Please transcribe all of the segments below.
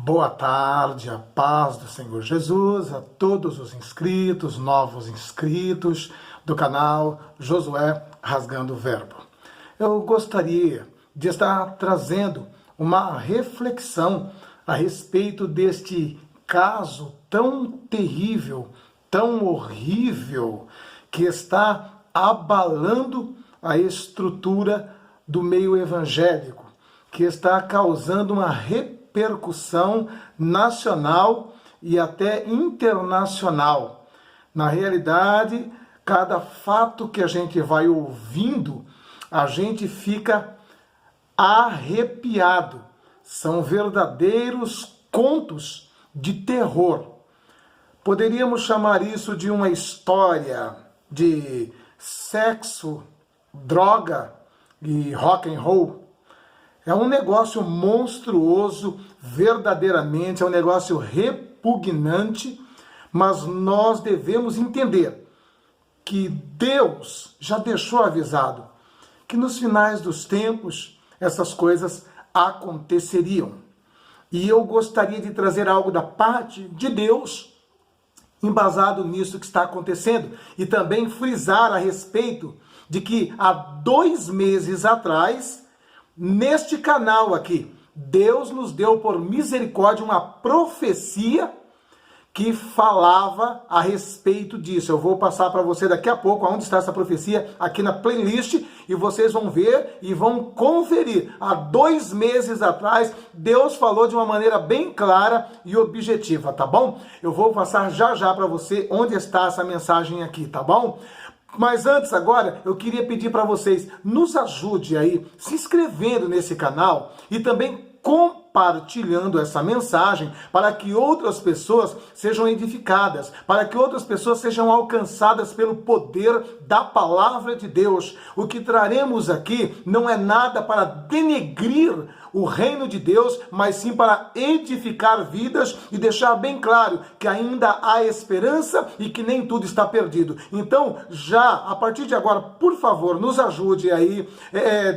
Boa tarde, a paz do Senhor Jesus, a todos os inscritos, novos inscritos do canal Josué Rasgando o Verbo. Eu gostaria de estar trazendo uma reflexão a respeito deste caso tão terrível, tão horrível, que está abalando a estrutura do meio evangélico, que está causando uma repercussão nacional e até internacional. Na realidade, cada fato que a gente vai ouvindo, a gente fica arrepiado. São verdadeiros contos de terror. Poderíamos chamar isso de uma história de sexo, droga e rock and roll. É um negócio monstruoso, verdadeiramente, é um negócio repugnante, mas nós devemos entender que Deus já deixou avisado que nos finais dos tempos essas coisas aconteceriam. E eu gostaria de trazer algo da parte de Deus, embasado nisso que está acontecendo, e também frisar a respeito de que há 2 meses atrás, neste canal aqui, Deus nos deu por misericórdia uma profecia que falava a respeito disso. Eu vou passar para você daqui a pouco onde está essa profecia aqui na playlist e vocês vão ver e vão conferir. Há 2 meses atrás, Deus falou de uma maneira bem clara e objetiva, tá bom? Eu vou passar já para você onde está essa mensagem aqui, tá bom? Mas antes, agora, eu queria pedir para vocês, nos ajude aí, se inscrevendo nesse canal e também compartilhando essa mensagem para que outras pessoas sejam edificadas, para que outras pessoas sejam alcançadas pelo poder da palavra de Deus. O que traremos aqui não é nada para denegrir o reino de Deus, mas sim para edificar vidas e deixar bem claro que ainda há esperança e que nem tudo está perdido. Então, já a partir de agora, por favor, nos ajude aí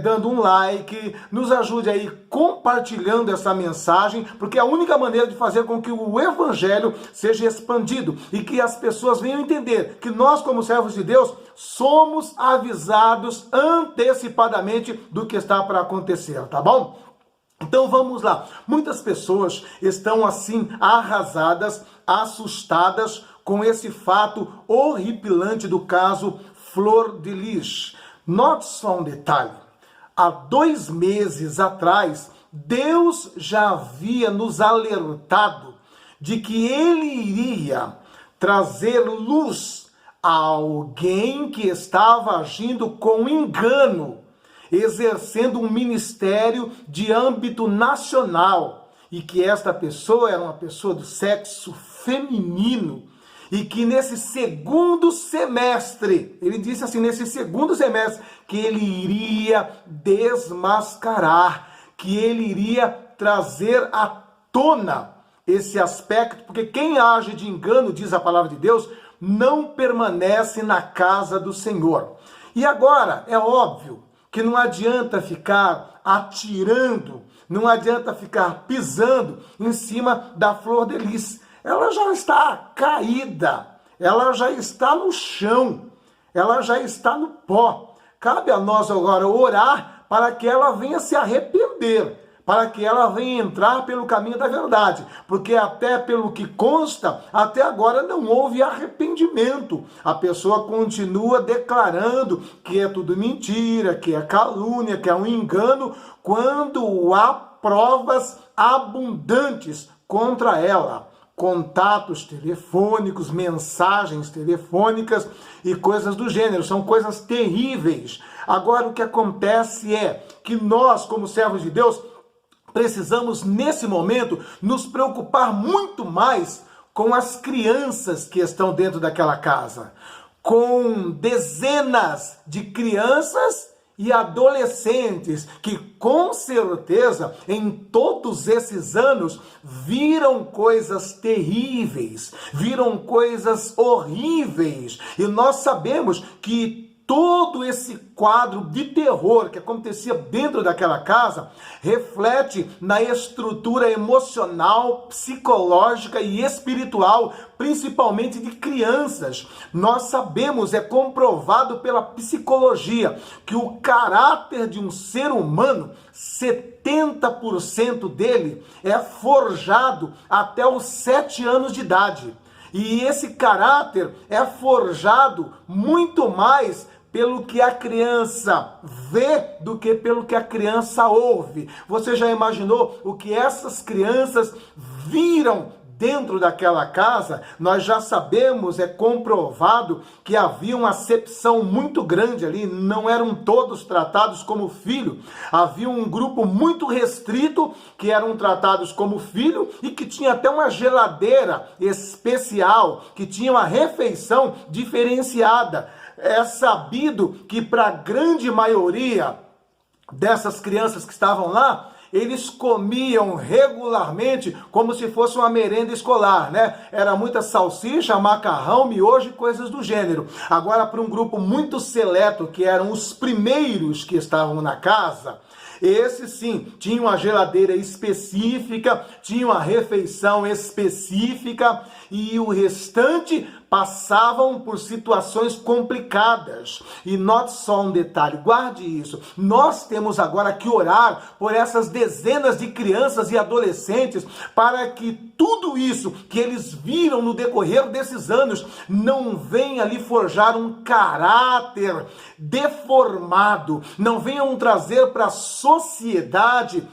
dando um like, nos ajude aí compartilhando essa mensagem, porque é a única maneira de fazer com que o evangelho seja expandido e que as pessoas venham entender que nós, como servos de Deus, somos avisados antecipadamente do que está para acontecer, tá bom? Então vamos lá. Muitas pessoas estão assim arrasadas, assustadas com esse fato horripilante do caso Flor de Lis. Note só um detalhe. Há 2 meses atrás, Deus já havia nos alertado de que Ele iria trazer luz a alguém que estava agindo com engano, exercendo um ministério de âmbito nacional, e que esta pessoa era uma pessoa do sexo feminino, e que nesse 2º semestre, ele disse assim, nesse 2º semestre, que ele iria desmascarar, que ele iria trazer à tona esse aspecto, porque quem age de engano, diz a palavra de Deus, não permanece na casa do Senhor. E agora, é óbvio que não adianta ficar atirando, não adianta ficar pisando em cima da Flor de Lis. Ela já está caída, ela já está no chão, ela já está no pó. Cabe a nós agora orar para que ela venha se arrepender, para que ela venha entrar pelo caminho da verdade, porque até pelo que consta, até agora não houve arrependimento. A pessoa continua declarando que é tudo mentira, que é calúnia, que é um engano, quando há provas abundantes contra ela. Contatos telefônicos, mensagens telefônicas e coisas do gênero. São coisas terríveis. Agora o que acontece é que nós, como servos de Deus, precisamos, nesse momento, nos preocupar muito mais com as crianças que estão dentro daquela casa, com dezenas de crianças e adolescentes que, com certeza, em todos esses anos, viram coisas terríveis, viram coisas horríveis. E nós sabemos que todo esse quadro de terror que acontecia dentro daquela casa reflete na estrutura emocional, psicológica e espiritual, principalmente de crianças. Nós sabemos, é comprovado pela psicologia, que o caráter de um ser humano, 70% dele é forjado até os 7 anos de idade. E esse caráter é forjado muito mais pelo que a criança vê do que pelo que a criança ouve. Você já imaginou o que essas crianças viram dentro daquela casa? Nós já sabemos, é comprovado, que havia uma acepção muito grande ali, não eram todos tratados como filho, havia um grupo muito restrito que eram tratados como filho e que tinha até uma geladeira especial, que tinha uma refeição diferenciada. É sabido que para a grande maioria dessas crianças que estavam lá, eles comiam regularmente como se fosse uma merenda escolar, né? Era muita salsicha, macarrão, miojo e coisas do gênero. Agora, para um grupo muito seleto, que eram os primeiros que estavam na casa, esses sim, tinham uma geladeira específica, tinham uma refeição específica e o restante passavam por situações complicadas. E note só um detalhe, guarde isso. Nós temos agora que orar por essas dezenas de crianças e adolescentes para que tudo isso que eles viram no decorrer desses anos não venha lhe forjar um caráter deformado, não venham trazer para a sociedade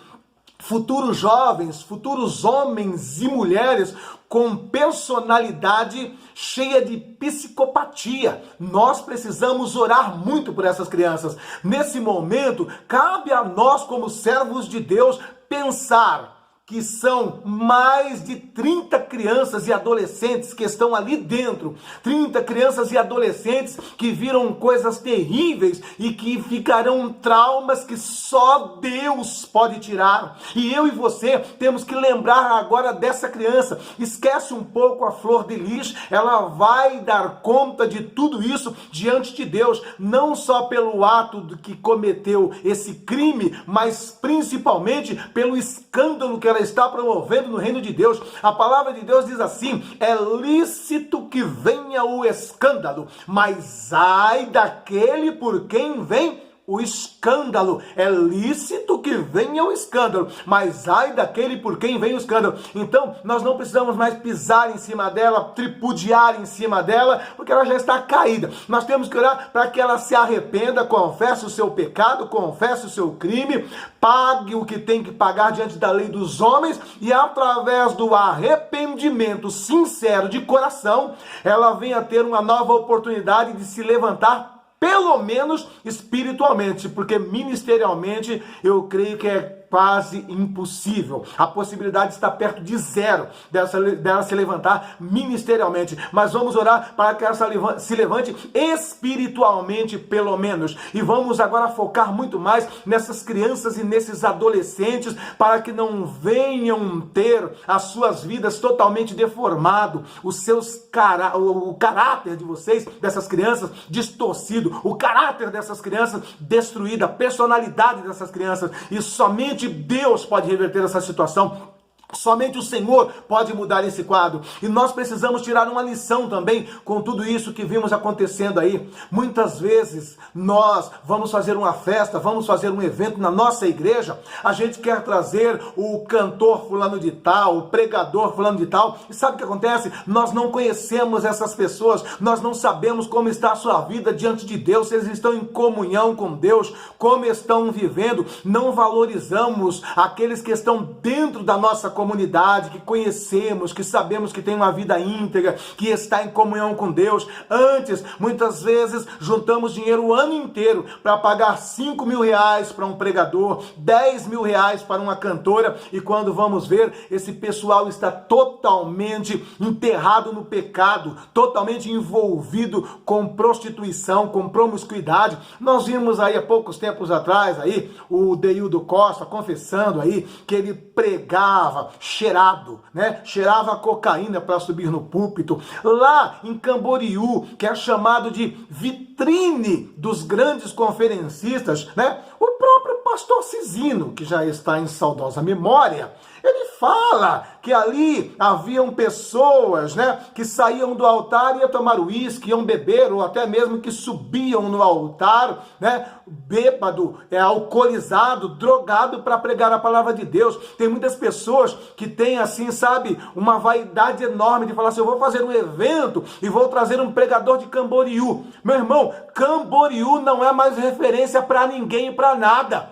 futuros jovens, futuros homens e mulheres com personalidade cheia de psicopatia. Nós precisamos orar muito por essas crianças. Nesse momento, cabe a nós, como servos de Deus, pensar que são mais de 30 crianças e adolescentes que estão ali dentro. 30 crianças e adolescentes que viram coisas terríveis e que ficarão traumas que só Deus pode tirar. E eu e você temos que lembrar agora dessa criança. Esquece um pouco a Flor de Lis, ela vai dar conta de tudo isso diante de Deus, não só pelo ato de que cometeu esse crime, mas principalmente pelo escândalo que ela está promovendo no reino de Deus. A palavra de Deus diz assim: é lícito que venha o escândalo, mas ai daquele por quem vem o escândalo. É lícito que venha o escândalo, mas ai daquele por quem vem o escândalo. Então, nós não precisamos mais pisar em cima dela, tripudiar em cima dela, porque ela já está caída. Nós temos que orar para que ela se arrependa, confesse o seu pecado, confesse o seu crime, pague o que tem que pagar diante da lei dos homens e através do arrependimento sincero de coração, ela venha ter uma nova oportunidade de se levantar, pelo menos espiritualmente, porque ministerialmente eu creio que é quase impossível. A possibilidade está perto de zero dela se levantar ministerialmente. Mas vamos orar para que ela se levante espiritualmente, pelo menos. E vamos agora focar muito mais nessas crianças e nesses adolescentes, para que não venham ter as suas vidas totalmente deformado, o caráter de vocês, dessas crianças, distorcido, o caráter dessas crianças destruído, a personalidade dessas crianças. E somente Deus pode reverter essa situação. Somente o Senhor pode mudar esse quadro. E nós precisamos tirar uma lição também com tudo isso que vimos acontecendo aí. Muitas vezes nós vamos fazer uma festa, vamos fazer um evento na nossa igreja, a gente quer trazer o cantor fulano de tal, o pregador fulano de tal, e sabe o que acontece? Nós não conhecemos essas pessoas, nós não sabemos como está a sua vida diante de Deus, se eles estão em comunhão com Deus, como estão vivendo. Não valorizamos aqueles que estão dentro da nossa comunidade, que conhecemos, que sabemos que tem uma vida íntegra, que está em comunhão com Deus. Antes, muitas vezes, juntamos dinheiro o ano inteiro para pagar 5 mil reais para um pregador, 10 mil reais para uma cantora, e quando vamos ver, esse pessoal está totalmente enterrado no pecado, totalmente envolvido com prostituição, com promiscuidade. Nós vimos aí há poucos tempos atrás aí o Deildo Costa confessando aí que ele pregava cheirava, cheirado, né? Cheirava cocaína para subir no púlpito. Lá em Camboriú, que é chamado de vitrine dos grandes conferencistas, né? O próprio pastor Cisino, que já está em saudosa memória, ele fala que ali haviam pessoas, né, que saíam do altar e iam tomar uísque, iam beber, ou até mesmo que subiam no altar, né, bêbado, alcoolizado, drogado para pregar a palavra de Deus. Tem muitas pessoas que têm assim, sabe, uma vaidade enorme de falar assim, eu vou fazer um evento e vou trazer um pregador de Camboriú. Meu irmão, Camboriú não é mais referência para ninguém e para nada.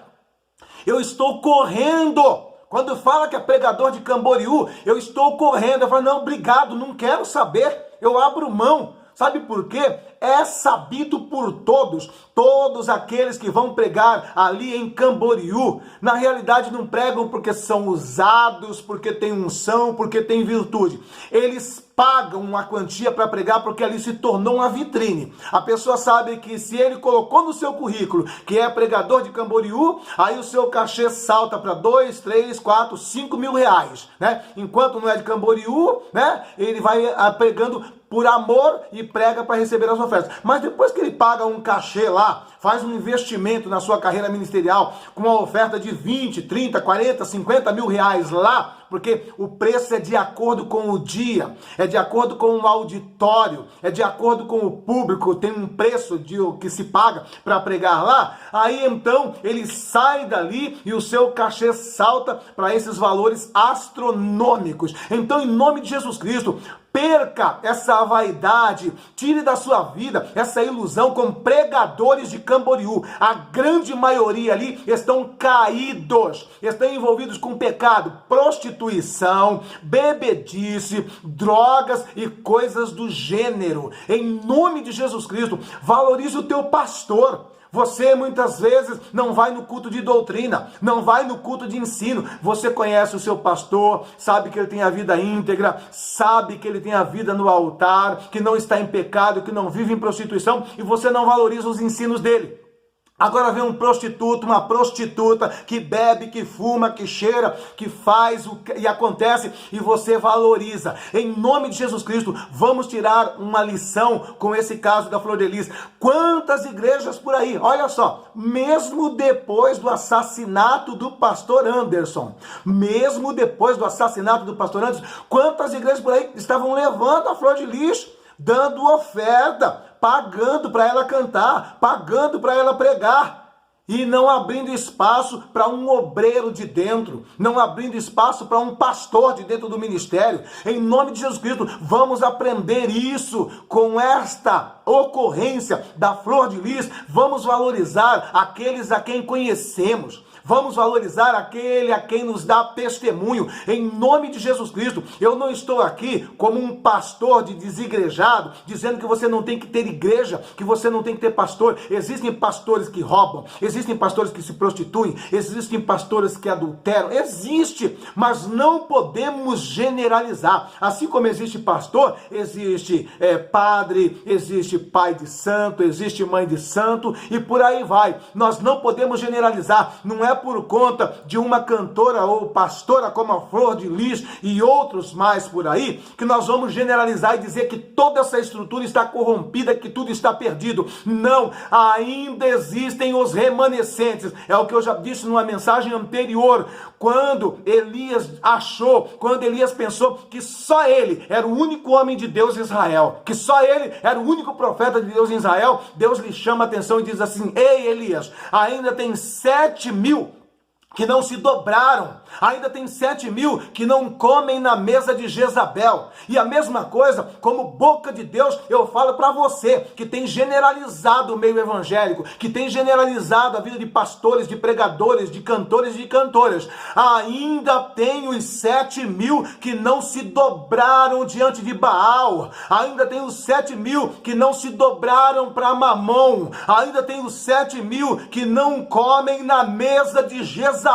Eu estou correndo. Quando fala que é pregador de Camboriú, eu estou correndo. Eu falo, não, obrigado, não quero saber. Eu abro mão. Sabe por quê? É sabido por todos aqueles que vão pregar ali em Camboriú, na realidade não pregam porque são usados, porque tem unção, porque tem virtude. Eles pagam uma quantia para pregar porque ali se tornou uma vitrine. A pessoa sabe que se ele colocou no seu currículo que é pregador de Camboriú, aí o seu cachê salta para 2, 3, 4, 5 mil reais, né? Enquanto não é de Camboriú, né? Ele vai pregando por amor e prega para receber as ofertas. Mas depois que ele paga um cachê lá, faz um investimento na sua carreira ministerial com uma oferta de 20, 30, 40, 50 mil reais lá, porque o preço é de acordo com o dia, é de acordo com o auditório, é de acordo com o público, tem um preço que se paga para pregar lá, aí então ele sai dali e o seu cachê salta para esses valores astronômicos. Então, em nome de Jesus Cristo, perca essa vaidade, tire da sua vida essa ilusão com pregadores de Camboriú. A grande maioria ali estão caídos, estão envolvidos com pecado, prostituição, bebedice, drogas e coisas do gênero. Em nome de Jesus Cristo, valorize o teu pastor. Você muitas vezes não vai no culto de doutrina, não vai no culto de ensino. Você conhece o seu pastor, sabe que ele tem a vida íntegra, sabe que ele tem a vida no altar, que não está em pecado, que não vive em prostituição, e você não valoriza os ensinos dele. Agora vem um prostituto, uma prostituta que bebe, que fuma, que cheira, que faz e acontece, e você valoriza. Em nome de Jesus Cristo, vamos tirar uma lição com esse caso da Flor de Lis. Quantas igrejas por aí, olha só, mesmo depois do assassinato do pastor Anderson, quantas igrejas por aí estavam levando a Flor de Lis, dando oferta, pagando para ela cantar, pagando para ela pregar, e não abrindo espaço para um obreiro de dentro, não abrindo espaço para um pastor de dentro do ministério. Em nome de Jesus Cristo, vamos aprender isso com esta ocorrência da Flor de Lis. Vamos valorizar aqueles a quem conhecemos. Vamos valorizar aquele a quem nos dá testemunho. Em nome de Jesus Cristo, eu não estou aqui como um pastor de desigrejado, dizendo que você não tem que ter igreja, que você não tem que ter pastor. Existem pastores que roubam, existem pastores que se prostituem, existem pastores que adulteram. Existe, mas não podemos generalizar. Assim como existe pastor, existe padre, existe pai de santo, existe mãe de santo, e por aí vai. Nós não podemos generalizar. Não é por conta de uma cantora ou pastora como a Flor de Lis e outros mais por aí, que nós vamos generalizar e dizer que toda essa estrutura está corrompida, que tudo está perdido. Não, ainda existem os remanescentes. É o que eu já disse numa mensagem anterior. Quando Elias pensou que só ele era o único homem de Deus em Israel, que só ele era o único profeta de Deus em Israel, Deus lhe chama a atenção e diz assim: ei, Elias, ainda tem 7.000 que não se dobraram, ainda tem 7.000 que não comem na mesa de Jezabel. E a mesma coisa, como boca de Deus, eu falo para você, que tem generalizado o meio evangélico, que tem generalizado a vida de pastores, de pregadores, de cantores e de cantoras. Ainda tem os 7.000 que não se dobraram diante de Baal, ainda tem os 7.000 que não se dobraram para Mamon, ainda tem os 7.000 que não comem na mesa de Jezabel.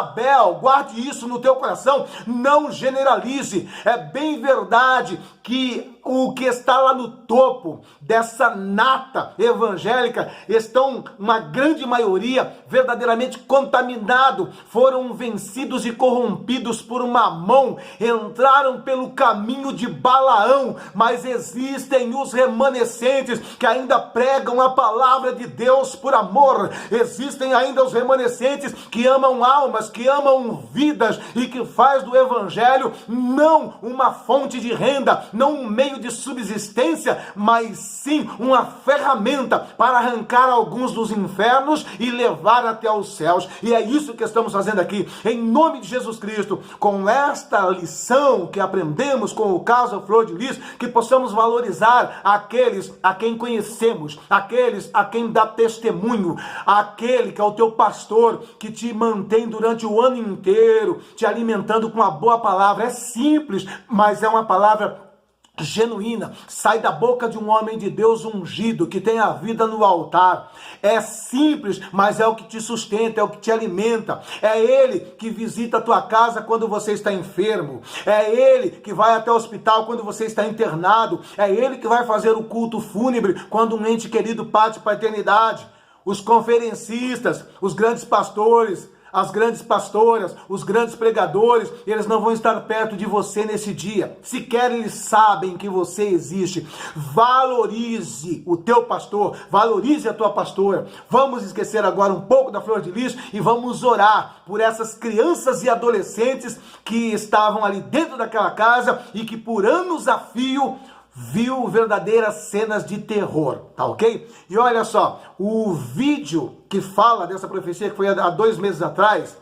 Guarde isso no teu coração, não generalize. É bem verdade que o que está lá no topo dessa nata evangélica estão, uma grande maioria, verdadeiramente contaminado, foram vencidos e corrompidos por Mamon, entraram pelo caminho de Balaão, mas existem os remanescentes que ainda pregam a palavra de Deus por amor, existem ainda os remanescentes que amam almas, que amam vidas e que faz do evangelho não uma fonte de renda, não um meio de subsistência, mas sim uma ferramenta para arrancar alguns dos infernos e levar até os céus. E é isso que estamos fazendo aqui, em nome de Jesus Cristo, com esta lição que aprendemos com o caso Flor de Lis, que possamos valorizar aqueles a quem conhecemos, aqueles a quem dá testemunho, aquele que é o teu pastor, que te mantém durante o ano inteiro, te alimentando com uma boa palavra. É simples, mas é uma palavra genuína, sai da boca de um homem de Deus ungido, que tem a vida no altar. É simples, mas é o que te sustenta, é o que te alimenta. É ele que visita a tua casa quando você está enfermo. É ele que vai até o hospital quando você está internado. É ele que vai fazer o culto fúnebre quando um ente querido parte para a eternidade. Os conferencistas, os grandes pastores, as grandes pastoras, os grandes pregadores, eles não vão estar perto de você nesse dia. Sequer eles sabem que você existe. Valorize o teu pastor, valorize a tua pastora. Vamos esquecer agora um pouco da Flor de Lis e vamos orar por essas crianças e adolescentes que estavam ali dentro daquela casa e que por anos a fio viu verdadeiras cenas de terror, tá ok? E olha só, o vídeo que fala dessa profecia, que foi há 2 meses atrás,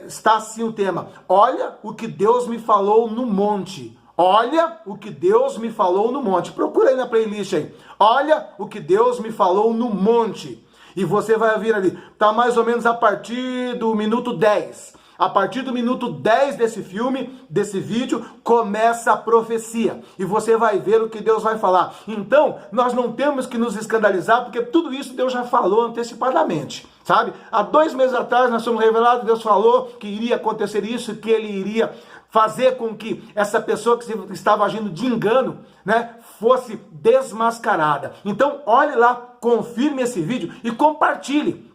está assim o tema: olha o que Deus me falou no monte. Olha o que Deus me falou no monte. Procura aí na playlist aí. Olha o que Deus me falou no monte. E você vai vir ali, tá mais ou menos a partir do minuto 10. A partir do minuto 10 desse filme, desse vídeo, começa a profecia. E você vai ver o que Deus vai falar. Então, nós não temos que nos escandalizar, porque tudo isso Deus já falou antecipadamente, sabe? Há 2 meses atrás nós fomos revelados, Deus falou que iria acontecer isso, que ele iria fazer com que essa pessoa que estava agindo de engano, né, fosse desmascarada. Então, olhe lá, confirme esse vídeo e compartilhe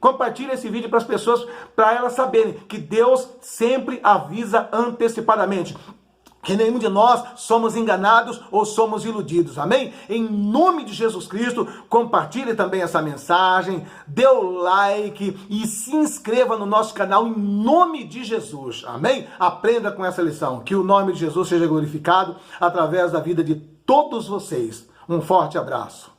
esse vídeo para as pessoas, para elas saberem que Deus sempre avisa antecipadamente, que nenhum de nós somos enganados ou somos iludidos, amém? Em nome de Jesus Cristo, compartilhe também essa mensagem, dê o like e se inscreva no nosso canal em nome de Jesus, amém? Aprenda com essa lição, que o nome de Jesus seja glorificado através da vida de todos vocês. Um forte abraço.